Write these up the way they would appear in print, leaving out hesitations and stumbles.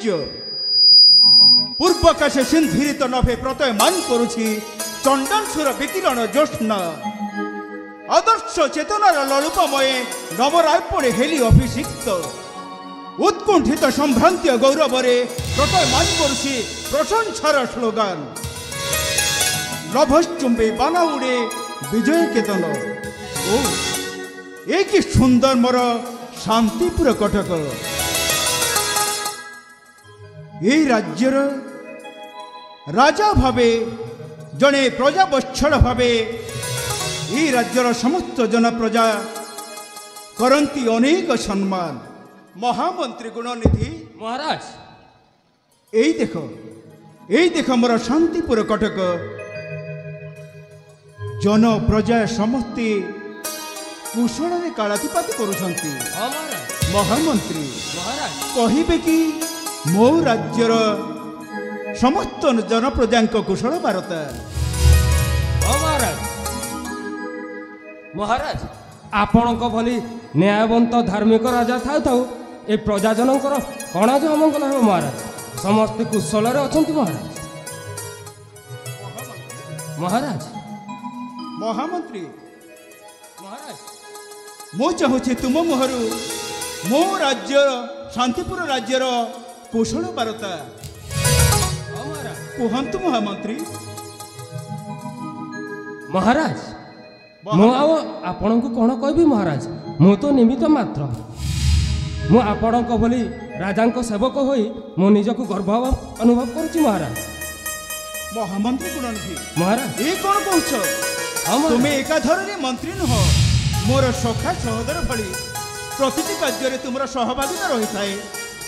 ସୂର୍ଯ୍ୟ ପୂର୍ବକାଶେ ସିନ୍ଧିରିତ ନଭେ ପ୍ରତୟମାନ କରୁଛି ଚଣ୍ଡାଂଶୁର ବିକିରଣ ଜ୍ୟୋତ୍ସ୍ନା ଆଦର୍ଶ ଚେତନାର ଲଳୁପମୟ ନବରାର୍ପଣେ ହେଲି ଅଭିଷିକ୍ତ ଉତ୍କୁଣ୍ଠିତ ସମ୍ଭ୍ରାନ୍ତୀୟ ଗୌରବରେ ପ୍ରତୟମାନ କରୁଛି ପ୍ରଶଂସାର ସ୍ଲୋଗାନ নভশ্চুম্বে বানা উড়ে বিজয় কেতন ও এ কি সুন্দর মোর শান্তিপুর কটক এই রাজ্যর রাজা ভাবে জনে প্রজাবৎসল ভাবে এই রাজ্যর সমস্ত জনপ্রজা করন্তি অনেক সম্মান মহামন্ত্রী গুণনিধি মহারাজ এই দেখো মোর শান্তিপুর কটক জন প্রজা সমস্তে কুশଳରେ କାଳାତିପାତ କରୁଛନ୍ତି ମହାମନ୍ତ୍ରୀ କହିବେ କି ମୋ ରାଜ୍ୟର ସମସ୍ତ ଜନପ୍ରଜାଙ୍କ କୁଶଳ ବାର୍ତ୍ତା ମହାରାଜ ଆପଣଙ୍କ ଭଳି ନ୍ୟାୟବନ୍ତ ଧାର୍ମିକ ରାଜା ଥାଉ ଥାଉ ଏ ପ୍ରଜାଜନଙ୍କର କଣ ଯେ ଅମଙ୍ଗଳ ହେବ ମହାରାଜ ସମସ୍ତେ କୁଶଳରେ ଅଛନ୍ତି ମହାରାଜ ମହାମନ୍ତ୍ରୀ ମୁଁ ଚାହୁଁଛି ତୁମ ମୁହଁରୁ ମୋ ରାଜ୍ୟର ଶାନ୍ତିପୁର ରାଜ୍ୟର କୁଶଳ ବାର୍ତ୍ତା କୁହନ୍ତୁ ମହାମନ୍ତ୍ରୀ ମହାରାଜ ମୁଁ ଆଉ ଆପଣଙ୍କୁ କ'ଣ କହିବି ମହାରାଜ ମୁଁ ତ ନିମିତ୍ତ ମାତ୍ର ମୁଁ ଆପଣଙ୍କ ଭଳି ରାଜାଙ୍କ ସେବକ ହୋଇ ମୁଁ ନିଜକୁ ଗର୍ବ ଅନୁଭବ କରୁଛି ମହାରାଜ ମହାମନ୍ତ୍ରୀ ଗୁଣନିଧି ମହାରାଜ ଏ କ'ଣ କହୁଛ ତୁମେ ଏକାଧରରେ ମନ୍ତ୍ରୀ ନୁହଁ ମୋର ସଖା ସହୋଦର ଭଳି ପ୍ରତିଟି କାର୍ଯ୍ୟରେ ତୁମର ସହଭାଗିତା ରହିଥାଏ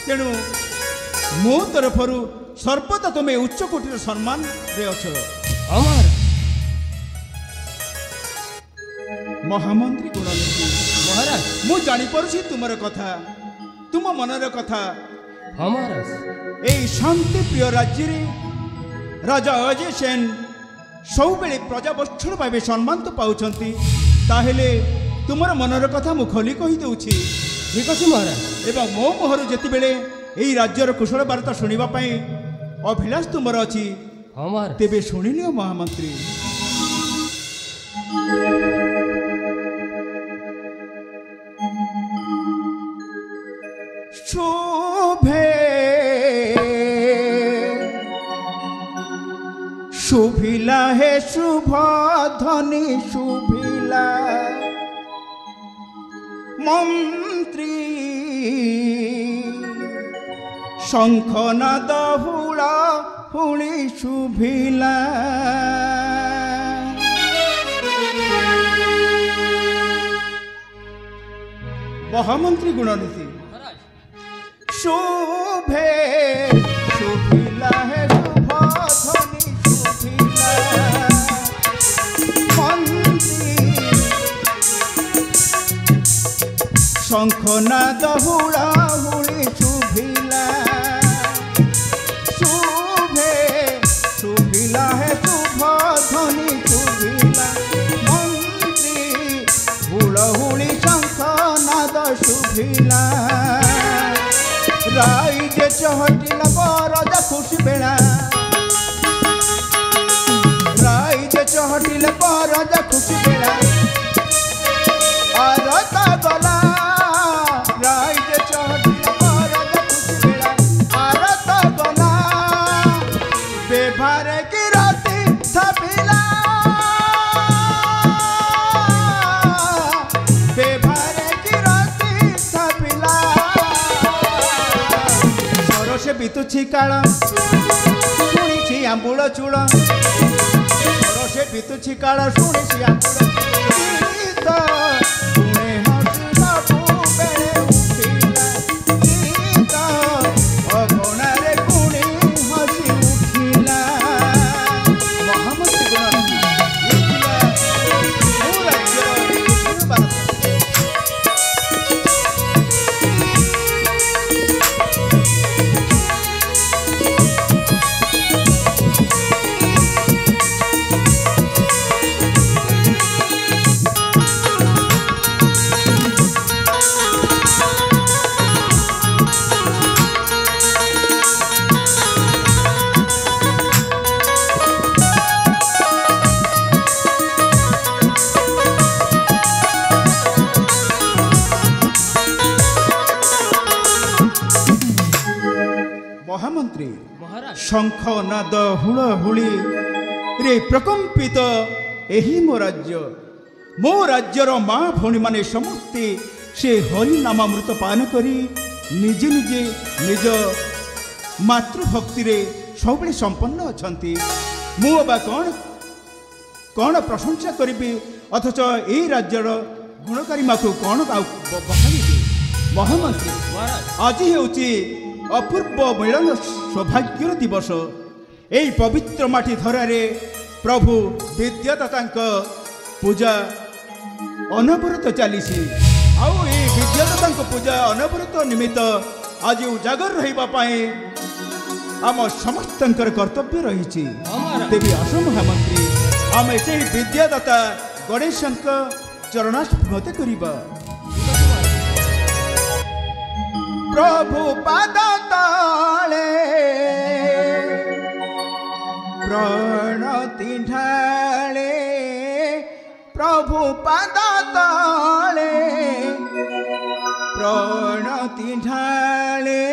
ତେଣୁ ମୋ ତରଫରୁ ସର୍ବଦା ତୁମେ ଉଚ୍ଚ କୋଟିର ସମ୍ମାନରେ ଅଛ ମହାମନ୍ତ୍ରୀ ଗୁଣନିଧି ମହାରାଜ ମୁଁ ଜାଣିପାରୁଛି ତୁମର କଥା ତୁମ ମନର କଥା ମହାରାଜ এই শান্তিপ্রিয় রাজ্যে রাজা অজয় সেন ସବୁବେଳେ ପ୍ରଜାବତ୍ସଳ ଭାବେ ସମ୍ମାନ ତ ପାଉଛନ୍ତି ତାହେଲେ ତୁମର ମନର କଥା ମୁଁ ଖୋଲି କହିଦେଉଛି ଠିକ୍ ଅଛି ମହାରାଜ ଏବଂ ମୋ ମୁହଁରୁ ଯେତେବେଳେ ଏହି ରାଜ୍ୟର କୁଶଳ ବାର୍ତ୍ତା ଶୁଣିବା ପାଇଁ ଅଭିଳାଷ ତୁମର ଅଛି ତେବେ ଶୁଣିନିଅ ମହାମନ୍ତ୍ରୀ ଶୁଭେ শুভিলা হে শুভ ধ্বনি শুভিলা মন্ত্রী শঙ্খনাদ হুড়া হুড়ি শুভিলা মহামন্ত্রী গুণনিধি শুভে শুভিলা হে শুভ ধ্বনি শঙ্খনাদ হুড়া হুড়ি শুভিলা শুভে শুভিলা হে শুভ ধ্বনি শুভিলা মন্ত্রী হুড়হুড়ি শঙ্খনাদ শুভিলা রাই যে চহটিলা বরজা খুশি বেড়া রাই যে চহটিলা বরজা খুশি বেড়া আর তা গলা বিতুছি কাল শুনিছি আম্বুল চূড় সে বিতুছি কাল শুনিছি আম্বুল গীত শুনে হসি ସବୁବେଳେ উঠিলা গীত অগণারে গুণি হসি উঠিলা মহামন্ত্রী গুণনিধি ମୋ ରାଜ୍ୟର କୁଶଳ ବାର୍ତ୍ତା ମହାରାଜ ଶଙ୍ଖ ନାଦ ହୁଳହୁଳି ରେ ପ୍ରକମ୍ପିତ ଏହି ମୋ ରାଜ୍ୟର ମା ଭଉଣୀମାନେ ସମସ୍ତେ ସେ ହରି ନାମାମୃତ ପାନ କରି ନିଜେ ନିଜେ ନିଜ ମାତୃଭକ୍ତିରେ ସବୁବେଳେ ସମ୍ପନ୍ନ ଅଛନ୍ତି। ମୁଁ ଅବା କ'ଣ ପ୍ରଶଂସା କରିବି, ଅଥଚ ଏହି ରାଜ୍ୟର ଗୁଣକାରୀମାକୁ କ'ଣ ବଖାଣିବି? ମହାମନ୍ତ୍ରୀ, ଆଜି ହେଉଛି ଅପୂର୍ବ ମିଳନ ସୌଭାଗ୍ୟର ଦିବସ। ଏହି ପବିତ୍ର ମାଟି ଧରାରେ ପ୍ରଭୁ ବିଦ୍ୟାଦାତାଙ୍କ ପୂଜା ଅନବରତ ଚାଲିଛି। ଆଉ ଏହି ବିଦ୍ୟାଦାତାଙ୍କ ପୂଜା ଅନବରତ ନିମିତ୍ତ ଆଜି ଉଜାଗର ରହିବା ପାଇଁ ଆମ ସମସ୍ତଙ୍କର କର୍ତ୍ତବ୍ୟ ରହିଛି। ତେବେ ଆସ ମହାମନ୍ତ୍ରୀ, ଆମେ ସେହି ବିଦ୍ୟାଦାତା ଗଣେଶଙ୍କ ଚରଣାସ୍ପୃତ କରିବା। ପ୍ରଭୁ ପାଦ ତଳେ ପ୍ରଣତି ଢାଳେ, ପ୍ରଭୁ ପାଦ ତଳେ ପ୍ରଣତି ଢାଳେ,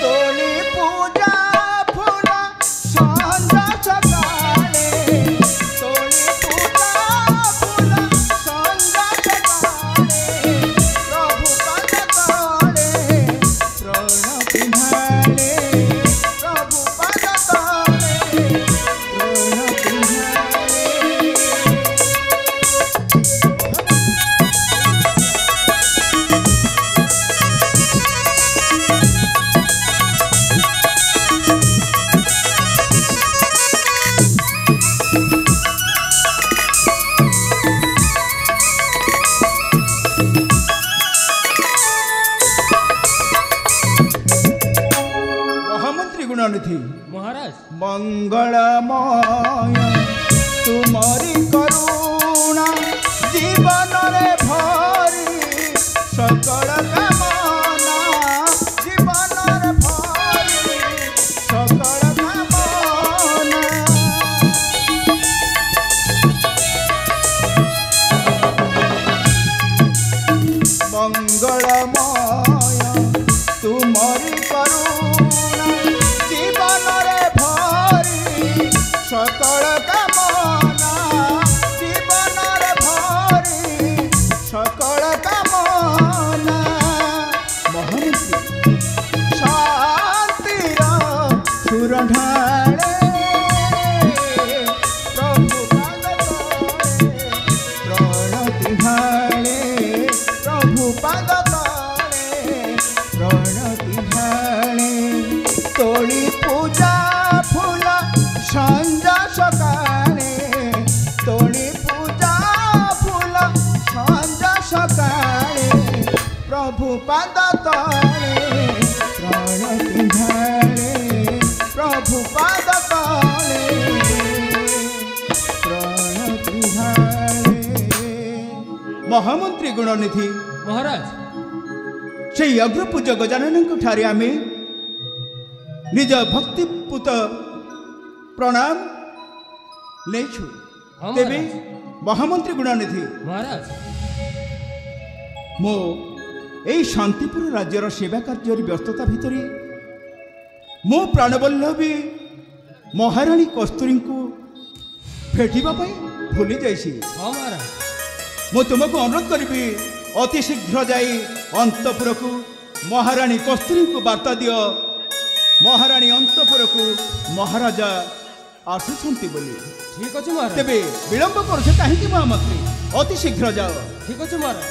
ତୋଳି ପୂଜା ଫୁଲ ସଞ୍ଜ ସକାଳେ, ତୋଳି ପୂଜା ଫୁଲ ସଞ୍ଜ ସକାଳେ, ପ୍ରଭୁ ପାଦ ତଳେ ପ୍ରଣତି ଢାଳେ, ପ୍ରଭୁ ପାଦ ତଳେ ପ୍ରଣତି ଢାଳେ। ମହାମନ୍ତ୍ରୀ ଗୁଣନିଧି ମହାରାଜ ମଙ୍ଗଳମୟ ତୁମରି କରୁଣା ଜୀବନରେ ଭରି, ସକଳ କାମନା ଜୀବନରେ ଭରି, ସକଳ କାମନା। ମଙ୍ଗଳମୟ ତୁମରି କରୁଣା ଜୀବନରେ ଭରି, ସକଳ କାମନା ଜୀବନରେ ଭରି, ସକଳ କାମନା। ମହାମନ୍ତ୍ରୀ ଶାନ୍ତିର ସୁର ଢାଳେ, ପ୍ରଭୁ ପାଦ ତଳେ ପ୍ରଣତି ଢାଳେ, ପ୍ରଭୁ ପାଦ ତଳେ ପ୍ରଣତି ଢାଳେ, ତୋଳି ପୂଜା ଫୁଲ ସଞ୍ଜ ସକାଳେ, ତୋଳି ପୂଜା ଫୁଲ ସଞ୍ଜ ସକାଳେ, ପ୍ରଭୁ ପାଦ ତଳେ ପ୍ରଣତି ଢାଳେ, ପ୍ରଭୁ ପାଦ ତଳେ ପ୍ରଣତି ଢାଳେ। ମହାମନ୍ତ୍ରୀ ଗୁଣନିଧି ମହାରାଜ সেই অগ্রপূজ্য গজাননଙ୍କ ଠାରେ ଆମେ ନିଜ ଭକ୍ତିପୂତ ପ୍ରଣାମ ନେଇଛୁ। ତେବେ ମହାମନ୍ତ୍ରୀ ଗୁଣନିଧି ମହାରାଜ ମୁଁ ଏହି ଶାନ୍ତିପୁର ରାଜ୍ୟର ସେବା କାର୍ଯ୍ୟରେ ବ୍ୟସ୍ତତା ଭିତରେ ମୁଁ ପ୍ରାଣବଲ୍ଲଭୀ ମହାରାଣୀ କସ୍ତୁରୀଙ୍କୁ ଭେଟିବା ପାଇଁ ଭୁଲି ଯାଇଛି। ହଁ ମହାରାଜ ମୁଁ ତୁମକୁ ଅନୁରୋଧ କରିବି, ଅତି ଶୀଘ୍ର ଯାଇ ଅନ୍ତପୁରକୁ ମହାରାଣୀ କସ୍ତୁରୀଙ୍କୁ ବାର୍ତ୍ତା ଦିଅ, ମହାରାଣୀ ଅନ୍ତପୁରକୁ ମହାରାଜା ଆସୁଛନ୍ତି ବୋଲି। ଠିକ ଅଛି ମହାରାଜ। ତେବେ ବିଳମ୍ବ କରୁଛ କାହିଁକି ମହାମନ୍ତ୍ରୀ? ଅତି ଶୀଘ୍ର ଯାଅ। ଠିକ ଅଛି ମହାରାଜ।